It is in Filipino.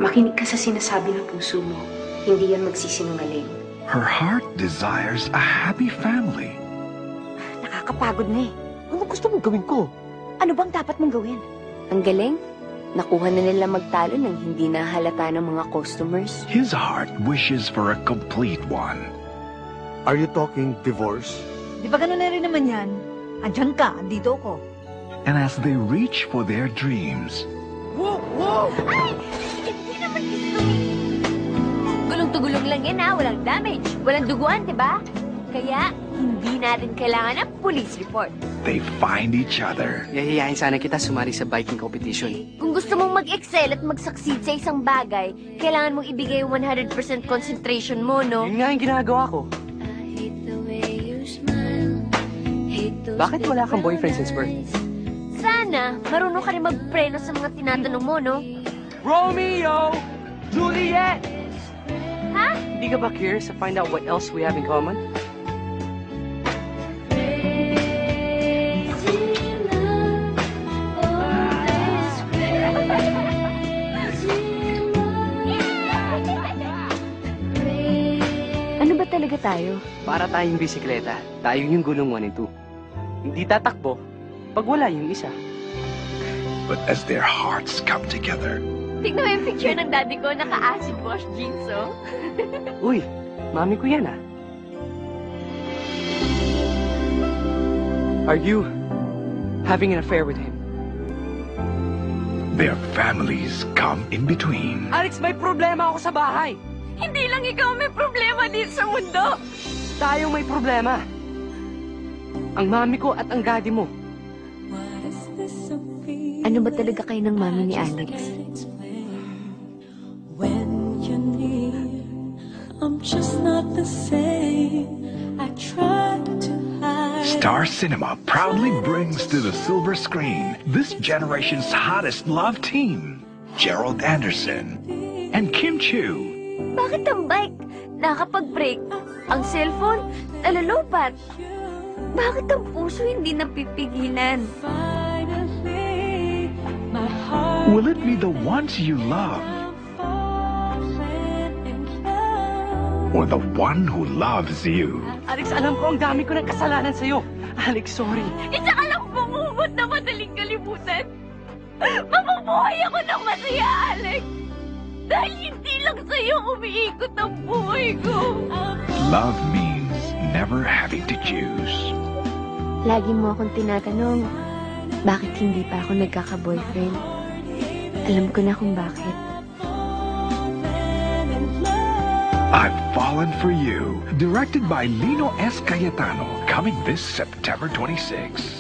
Makinig ka sa sinasabi ng puso mo. Hindi yan magsisinungaling. Her heart desires a happy family. Nakakapagod na eh. Ano gusto mong gawin ko? Ano bang dapat mong gawin? Ang galing. Nakuha na nila magtalo ng hindi nahalata ng mga customers. His heart wishes for a complete one. Are you talking divorce? Di ba ganun na rin naman yan? Andiyan ka, andito ako. And as they reach for their dreams, Whoa! Whoa! Ay! Hindi naman gusto Gulong-tugulong lang yan ha. Walang damage. Walang duguan, diba? Kaya, hindi natin kailangan ng police report. they find each other. Yayayain sana kita sumali sa biking competition. Kung gusto mong mag-excel at mag-succeed sa isang bagay, kailangan mong ibigay 100% concentration mo, no? Yun nga yung ginagawa ko. Bakit wala kang boyfriend since birth? Sana, marunong ka rin magpreno sa mga tinatanong mo, no? Romeo! Juliet! Ha? Hindi ka ba curious to find out what else we have in common? Ano ba talaga tayo? Para tayong bisikleta, tayo yung gulong 1 and 2. Hindi tatakbo pag wala yung isa. But as their hearts come together, Tignan mo yung picture ng daddy ko, naka-acid wash jeans, oh. Uy, mami ko yan ah. Are you having an affair with him? their families come in between. Alex, may problema ako sa bahay. Hindi lang ikaw may problema dito sa mundo. Tayong may problema. Ang mami ko at ang daddy mo. Ano ba talaga kayo ng mami ni Alex? When you're near, I'm just not the same. I try to hide. Star Cinema proudly brings to the silver screen this generation's hottest love team, Gerald Anderson and Kim Chiu. Bakit ang bike nakapag-break? Ang cellphone nalulupat. Bakit ang puso hindi napipigilan? Finally, my heart Will it be the ones you love falling in love. or the one who loves you? Alex, alam ko ang dami ko ng kasalanan sa'yo. Alex, sorry. Isa ka lang bumubot na madaling kalimutan. Mabubuhay ako ng masaya, Alex. Dahil hindi lang sa'yo umiikot ang buhay ko. Love means never having to choose. Lagi mo akong tinatanong, bakit hindi pa ako nagkaka-boyfriend? Alam ko na kung bakit. I've Fallen for You, directed by Lino S. Cayetano, coming this September 26.